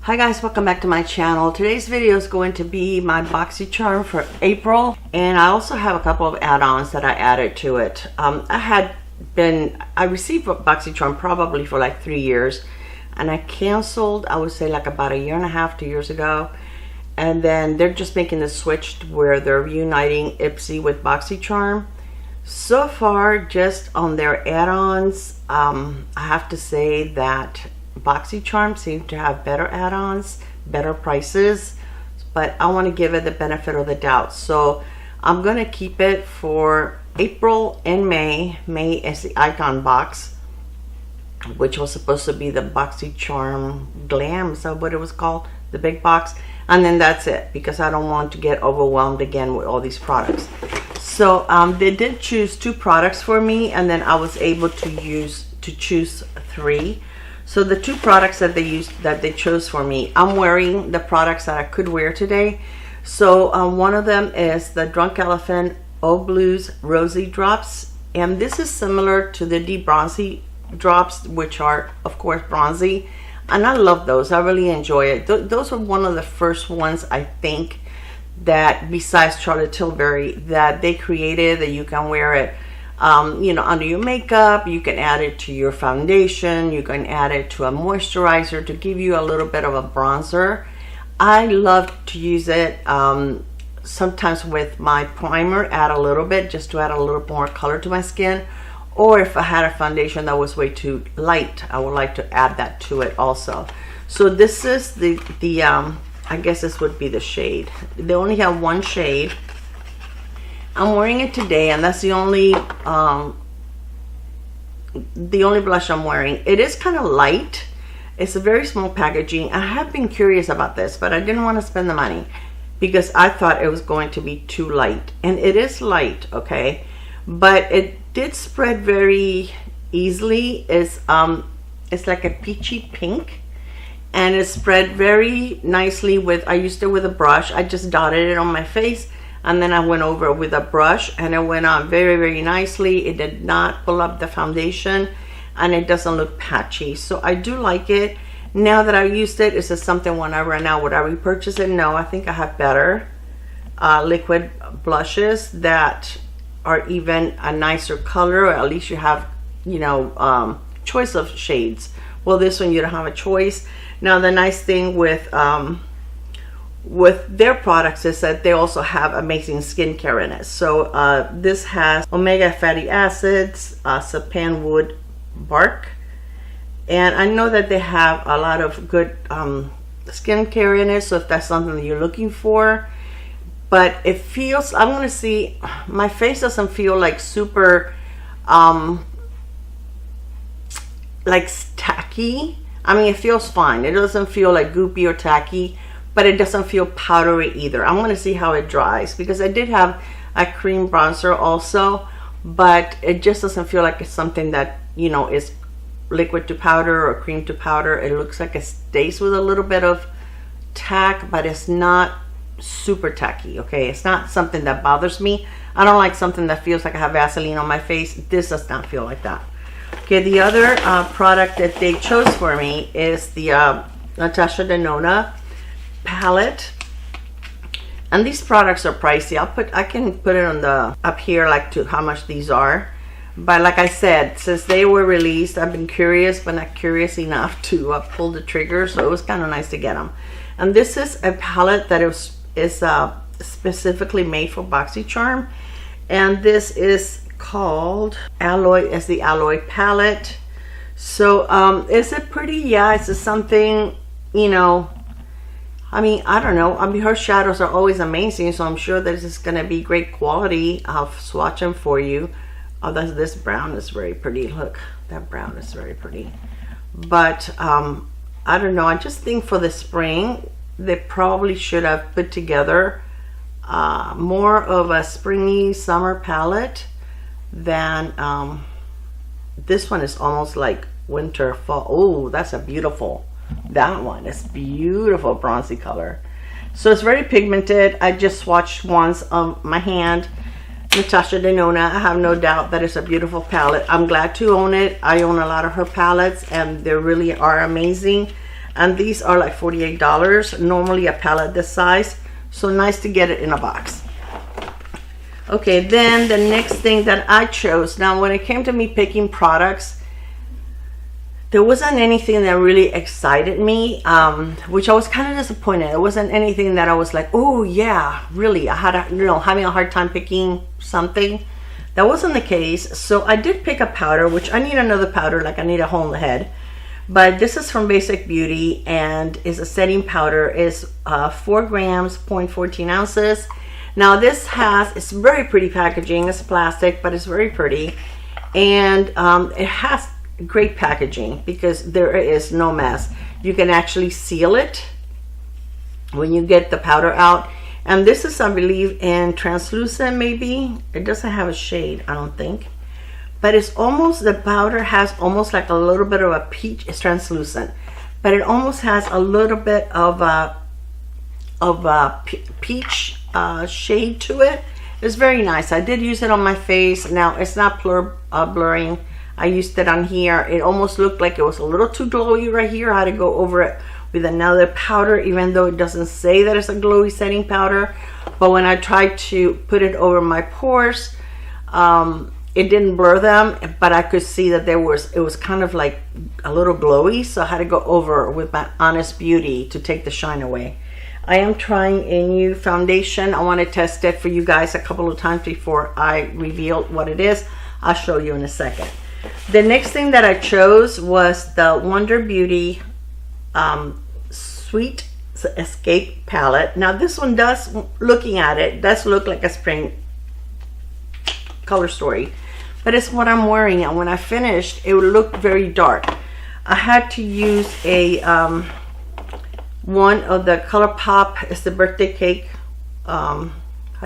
Hi guys, welcome back to my channel. Today's video is going to be my Boxycharm for April, and I also have a couple of add-ons that I added to it. I received Boxycharm probably for like 3 years, and I canceled, I would say like about 1.5 years, 2 years ago. And then they're just making the switch where they're reuniting Ipsy with Boxycharm. So far, just on their add-ons, I have to say that Boxycharm seems to have better add-ons, better prices, but I want to give it the benefit of the doubt. So I'm going to keep it for April and May. May is the icon box, which was supposed to be the Boxycharm Glam, is that what it was called? The big box. And then that's it, because I don't want to get overwhelmed again with all these products. So they did choose 2 products for me, and then I was able to choose 3. So the 2 products that they chose for me, I'm wearing the products that I could wear today. So one of them is the Drunk Elephant Eau Blues Rosy Drops, and this is similar to the Deep Bronzy drops, which are of course bronzy, and I love those. I really enjoy it. Those were one of the first ones, I think, that besides Charlotte Tilbury, that they created that you can wear it you know, under your makeup. You can add it to your foundation, you can add it to a moisturizer to give you a little bit of a bronzer. I love to use it sometimes with my primer, add a little bit just to add a little more color to my skin, or if I had a foundation that was way too light, I would like to add that to it also. So this is the I guess this would be the shade. They only have 1 shade. I'm wearing it today, and that's the only blush I'm wearing. It is kind of light. It's a very small packaging. I have been curious about this, but I didn't want to spend the money because I thought it was going to be too light, and it is light, okay, but it did spread very easily. It's like a peachy pink, and it spread very nicely with, I used it with a brush. I just dotted it on my face, and then I went over with a brush, and it went on very, very nicely. It did not pull up the foundation, and it doesn't look patchy. So I do like it. Now that I've used it, is this something when I run out, would I repurchase it? No, I think I have better liquid blushes that are even a nicer color, or at least you have, you know, choice of shades. Well, this one you don't have a choice. Now the nice thing with their products is that they also have amazing skincare in it. So this has omega fatty acids, sapanwood bark, and I know that they have a lot of good skincare in it, so if that's something that you're looking for. But it feels, I'm gonna see, my face doesn't feel like super like tacky. I mean, it feels fine. It doesn't feel like goopy or tacky, but it doesn't feel powdery either. I'm gonna see how it dries, because I did have a cream bronzer also, but it just doesn't feel like it's something that, you know, is liquid to powder or cream to powder. It looks like it stays with a little bit of tack, but it's not super tacky, okay? It's not something that bothers me. I don't like something that feels like I have Vaseline on my face. This does not feel like that. Okay, the other product that they chose for me is the Natasha Denona palette, and these products are pricey. I can put it on the up here, like, to how much these are. But like I said, since they were released, I've been curious, but not curious enough to pull the trigger, so it was kind of nice to get them. And this is a palette that is specifically made for Boxycharm, and this is called Alloy. It's the Alloy palette. So is it pretty? Yeah, it's just something, you know, I mean, I don't know. I mean, her shadows are always amazing, so I'm sure this is going to be great quality. I'll swatch them for you. Oh, this brown is very pretty. Look, that brown is very pretty. But I don't know. I just think for the spring, they probably should have put together more of a springy summer palette than this one is almost like winter, fall. Oh, that's a beautiful, that one is beautiful bronzy color. So it's very pigmented. I just swatched once on my hand. Natasha Denona, I have no doubt that it's a beautiful palette. I'm glad to own it. I own a lot of her palettes, and they really are amazing. and these are like $48, normally a palette this size, so nice to get it in a box. Okay, then the next thing that I chose, now when it came to me picking products, there wasn't anything that really excited me, which I was kind of disappointed. It wasn't anything that I was like, oh yeah, really, I had having a hard time picking something. That wasn't the case. So I did pick a powder, which I need another powder, like I need a hole in the head. But this is from Basic Beauty and is a setting powder. Is 4 grams, 0.14 ounces. Now this it's very pretty packaging. It's plastic, but it's very pretty. And it has great packaging because there is no mess. You can actually seal it when you get the powder out. And this is, I believe, in translucent maybe. It doesn't have a shade, I don't think. But it's almost, the powder has almost like a little bit of a peach. It's translucent. But it almost has a little bit of a peach shade to it. It's very nice. I did use it on my face. Now, it's not blurring. I used it on here. It almost looked like it was a little too glowy right here. I had to go over it with another powder, even though it doesn't say that it's a glowy setting powder. But when I tried to put it over my pores, it didn't blur them, but I could see that it was kind of like a little glowy. So I had to go over with my Honest Beauty to take the shine away. I am trying a new foundation. I want to test it for you guys a couple of times before I reveal what it is. I'll show you in a second. The next thing that I chose was the Wonder Beauty Sweet Escape palette. Now this one does, looking at it, does look like a spring color story, but it's what I'm wearing, and when I finished it would look very dark. I had to use a one of the ColourPop, it's the birthday cake, how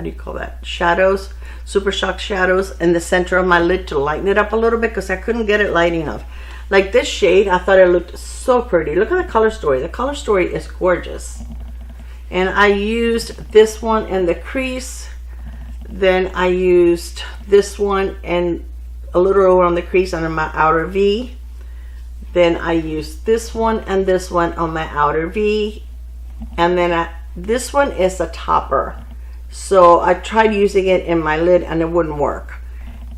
do you call that, shadows, Super Shock shadows in the center of my lid to lighten it up a little bit because I couldn't get it light enough. Like this shade, I thought it looked so pretty. Look at the color story. The color story is gorgeous. And I used this one in the crease. Then I used this one and a little over on the crease under my outer V. Then I used this one and this one on my outer V. And then this one is a topper. So I tried using it in my lid and it wouldn't work.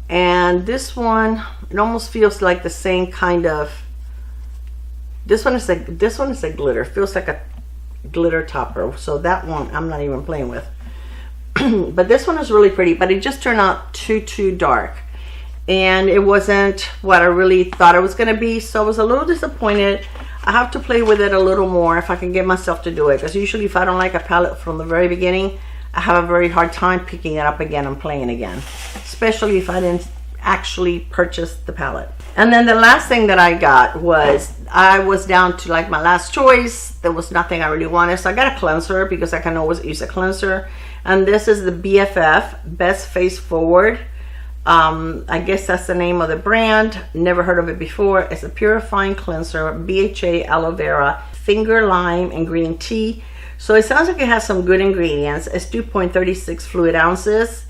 And this one, it almost feels like the same kind of, this one is a glitter. It feels like a glitter topper. So that one I'm not even playing with. But this one is really pretty, but it just turned out too dark. And it wasn't what I really thought it was going to be. So I was a little disappointed. I have to play with it a little more if I can get myself to do it. Because usually if I don't like a palette from the very beginning, I have a very hard time picking it up again and playing again. Especially if I didn't actually purchase the palette. And then the last thing that I got was, I was down to like my last choice. There was nothing I really wanted. So I got a cleanser because I can always use a cleanser. And this is the BFF, Best Face Forward. I guess that's the name of the brand. Never heard of it before. It's a purifying cleanser, BHA, aloe vera, finger lime, and green tea. So it sounds like it has some good ingredients. It's 2.36 fluid ounces.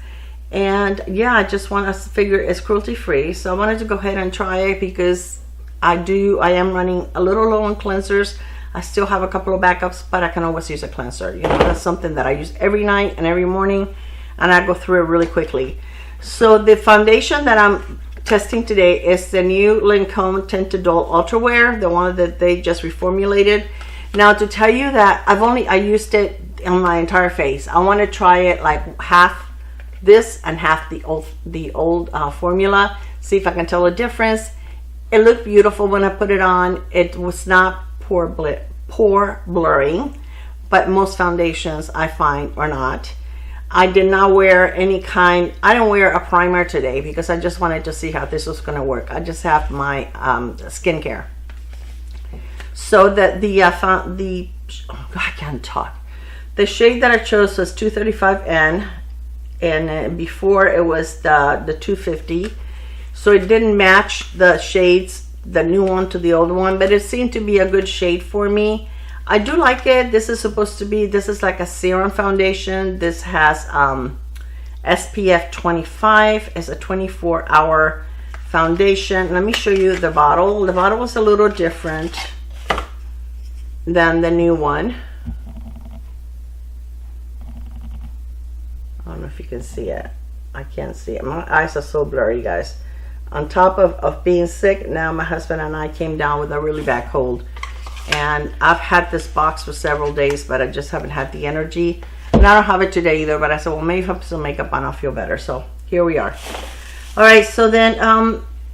And yeah, I just want to figure it's cruelty free. So I wanted to go ahead and try it because I am running a little low on cleansers. I still have a couple of backups, but I can always use a cleanser. You know, that's something that I use every night and every morning, and I go through it really quickly. So the foundation that I'm testing today is the new Lancome Tinted Dull Ultra Wear, the one that they just reformulated. Now to tell you that I used it on my entire face. I want to try it like half this and half the old formula. See if I can tell a difference. It looked beautiful when I put it on. It was not pore blurring, but most foundations I find are not. I did not wear I didn't wear a primer today because I just wanted to see how this was going to work. I just have my skincare. So that I can't talk. The shade that I chose was 235N, and before it was the 250. So it didn't match the shades, the new one to the old one, but it seemed to be a good shade for me. I do like it. This is like a serum foundation. This has SPF 25. It's a 24-hour foundation. Let me show you the bottle. The bottle was a little different. than the new one. I don't know if you can see it. I can't see it. My eyes are so blurry, guys. On top of being sick, now my husband and I came down with a really bad cold. And I've had this box for several days, but I just haven't had the energy. And I don't have it today either, but I said, well, maybe if I put some makeup on, I'll feel better. So here we are. All right, so then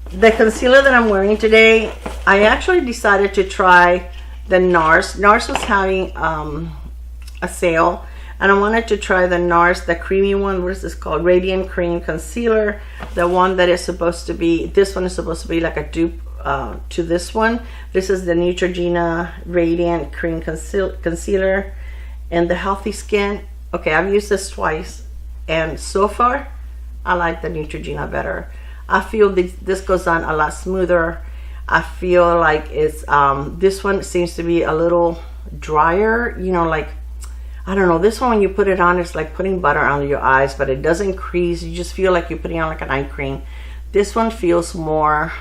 the concealer that I'm wearing today, I actually decided to try the NARS. NARS was having a sale, and I wanted to try the NARS, the creamy one. What is this called? Radiant Cream Concealer. The one that is supposed to be, this one is supposed to be like a dupe to this one. This is the Neutrogena Radiant Cream Concealer and the Healthy Skin. Okay, I've used this twice, and so far I like the Neutrogena better. I feel this goes on a lot smoother. I feel like it's this one seems to be a little drier, you know, like, I don't know, this one when you put it on, it's like putting butter under your eyes, but it doesn't crease. You just feel like you're putting on like an eye cream. This one feels more,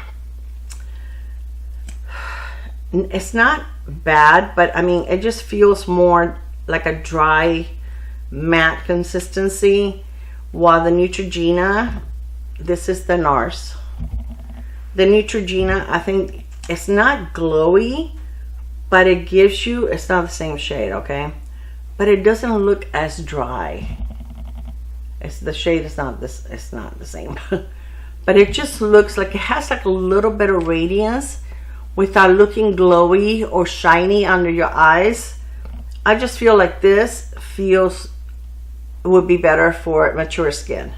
it's not bad, but I mean, it just feels more like a dry matte consistency, while the Neutrogena, this is the NARS. The Neutrogena, I think it's not glowy, but it gives you, it's not the same shade, okay? But it doesn't look as dry. It's the shade is not this, it's not the same. But it just looks like it has like a little bit of radiance without looking glowy or shiny under your eyes. I just feel like this would be better for mature skin.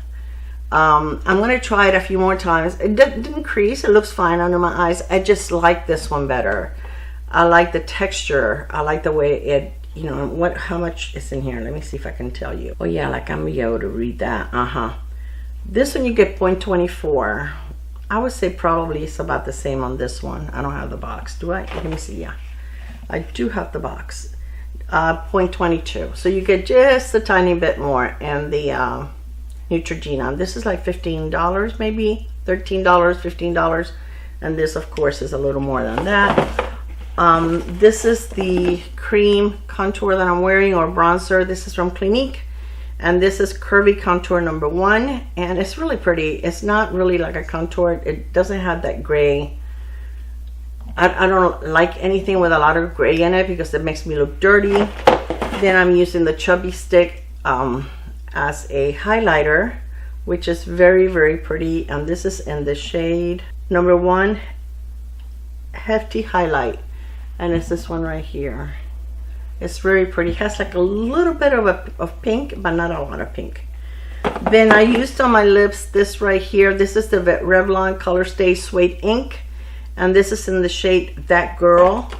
I'm going to try it a few more times. It didn't crease. It looks fine under my eyes. I just like this one better. I like the texture. I like the way it, you know, how much is in here. Let me see if I can tell you. Oh yeah, like I'm going to be able to read that. This one you get 0.24. I would say probably it's about the same on this one. I don't have the box. Do I? Let me see. Yeah, I do have the box. 0.22. So you get just a tiny bit more in the Neutrogena. This is like $15, maybe $13, $15, and this of course is a little more than that. This is the cream contour that I'm wearing, or bronzer. This is from Clinique, and this is Curvy Contour number 1, and it's really pretty. It's not really like a contour. It doesn't have that gray. I don't like anything with a lot of gray in it because it makes me look dirty. Then I'm using the Chubby Stick as a highlighter, which is very, very pretty, and this is in the shade number 1, Hefty Highlight, and it's this one right here. It's very pretty. It has like a little bit of pink, but not a lot of pink. Then I used on my lips this right here. This is the Revlon Color Stay Suede Ink, and this is in the shade That Girl,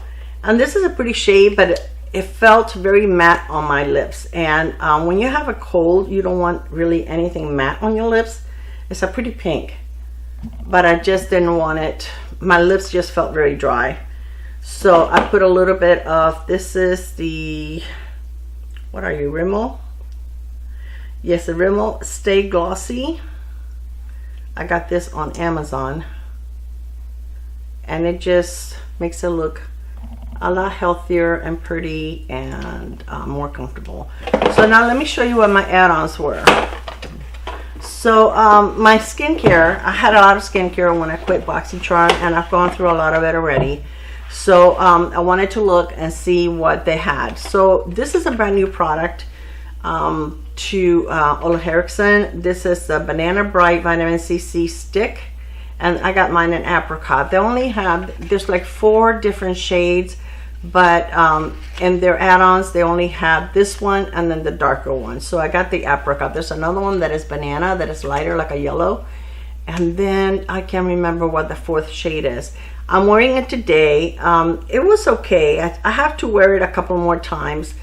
and this is a pretty shade, but it felt very matte on my lips. And when you have a cold, you don't want really anything matte on your lips. It's a pretty pink, but I just didn't want it. My lips just felt very dry, so I put a little bit of, this is the, what are you, Rimmel? Yes, the Rimmel Stay Glossy. I got this on Amazon, and it just makes it look a lot healthier and pretty and more comfortable. So now let me show you what my add-ons were. So my skincare, I had a lot of skincare when I quit Boxycharm, and I've gone through a lot of it already. So I wanted to look and see what they had. So this is a brand new product to Ole Henriksen. This is the Banana Bright Vitamin CC Stick, and I got mine in apricot. They only have, there's like 4 different shades, but in their add-ons they only have this one and then the darker one. So I got the apricot. There's another one that is banana, that is lighter, like a yellow, and then I can't remember what the 4th shade is. I'm wearing it today. It was okay. I have to wear it a couple more times.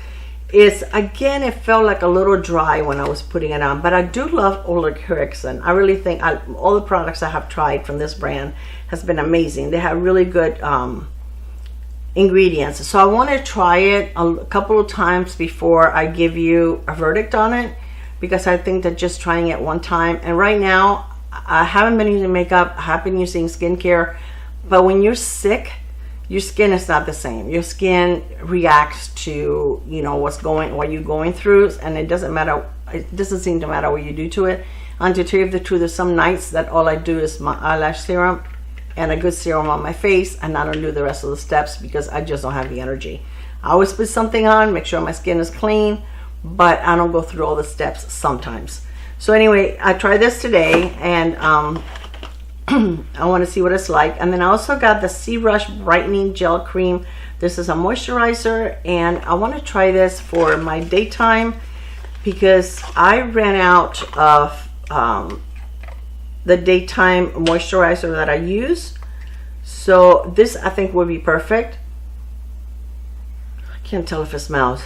Again, it felt like a little dry when I was putting it on, but I do love Ole Henriksen. I really think all the products I have tried from this brand has been amazing. They have really good ingredients. So I want to try it a couple of times before I give you a verdict on it, because I think that just trying it one time, and right now I haven't been using makeup, I have been using skincare, but when you're sick, your skin is not the same. Your skin reacts to, you know, what you're going through, and it doesn't matter. It doesn't seem to matter what you do to it. And to tell you the truth, there's some nights that all I do is my eyelash serum and a good serum on my face, and I don't do the rest of the steps because I just don't have the energy. I always put something on, make sure my skin is clean, but I don't go through all the steps sometimes. So anyway, I tried this today, and I want to see what it's like. And then I also got the Sea Rush Brightening Gel Cream. This is a moisturizer, and I want to try this for my daytime because I ran out of the daytime moisturizer that I use. So this I think would be perfect. I can't tell if it smells.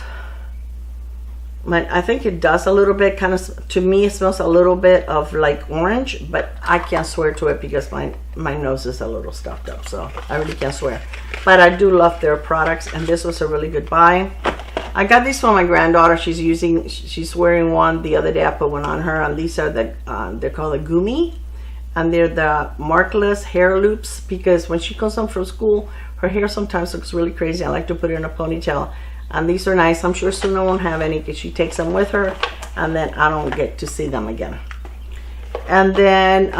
I think it does a little bit, kind of, to me it smells a little bit of like orange, but I can't swear to it because my nose is a little stuffed up, so I really can't swear. But I do love their products, and this was a really good buy. I got these for my granddaughter. She's wearing one the other day. I put one on her, and these are the they're called the Gourmande, and they're the markless hair loops, because when she comes home from school, her hair sometimes looks really crazy. I like to put it in a ponytail. And these are nice. I'm sure soon I won't have any because she takes them with her, and then I don't get to see them again. And then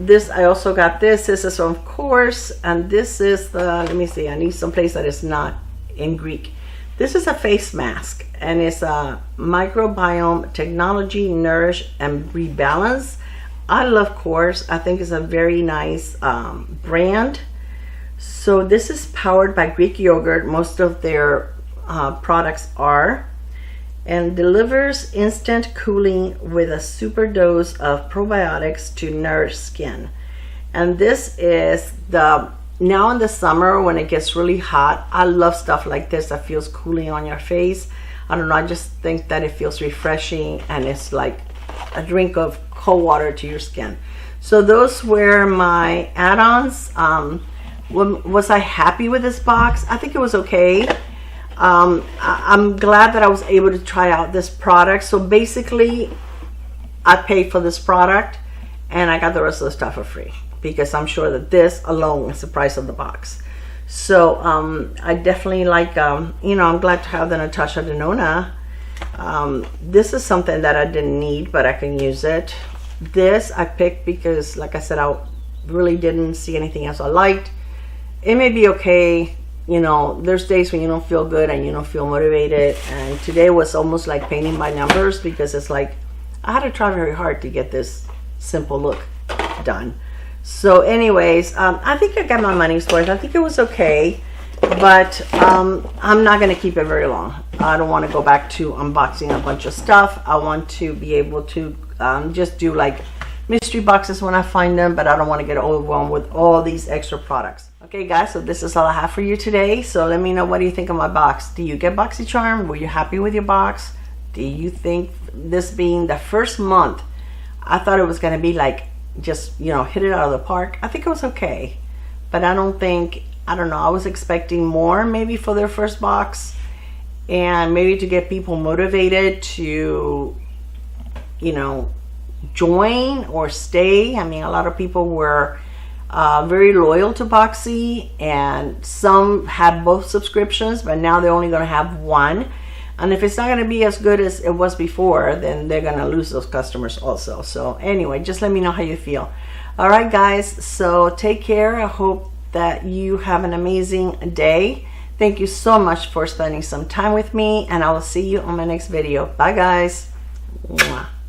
this, I also got this. This is from Course, and this is the, let me see, I need some place that is not in Greek. This is a face mask, and it's a microbiome technology, nourish and rebalance. I love Course. I think it's a very nice brand. So this is powered by Greek yogurt. Most of their products are, and delivers instant cooling with a super dose of probiotics to nourish skin. And this is the, now in the summer when it gets really hot, I love stuff like this that feels cooling on your face. I don't know, I just think that it feels refreshing, and it's like a drink of cold water to your skin. So those were my add-ons. Was I happy with this box? I think it was okay. I'm glad that I was able to try out this product. So basically I paid for this product and I got the rest of the stuff for free, because I'm sure that this alone is the price of the box. So I definitely like, you know, I'm glad to have the Natasha Denona. This is something that I didn't need, but I can use it. This I picked because, like I said, I really didn't see anything else I liked. It may be okay. You know, there's days when you don't feel good and you don't feel motivated, and today was almost like painting by numbers, because it's like I had to try very hard to get this simple look done. So anyways, I think I got my money's worth. I think it was okay, but I'm not going to keep it very long. I don't want to go back to unboxing a bunch of stuff. I want to be able to just do like mystery boxes when I find them, but I don't want to get overwhelmed with all these extra products. Okay guys, so this is all I have for you today. So let me know, what do you think of my box? Do you get BoxyCharm? Were you happy with your box? Do you think, this being the first month, I thought it was going to be like just, you know, hit it out of the park. I think it was okay, but I don't think, I don't know, I was expecting more maybe for their first box, and maybe to get people motivated to, you know, join or stay. I mean, a lot of people were very loyal to Boxy, and some had both subscriptions, but now they're only going to have one. And if it's not going to be as good as it was before, then they're going to lose those customers also. So anyway, just let me know how you feel. All right guys, so take care. I hope that you have an amazing day. Thank you so much for spending some time with me, and I will see you on my next video. Bye guys. Mwah.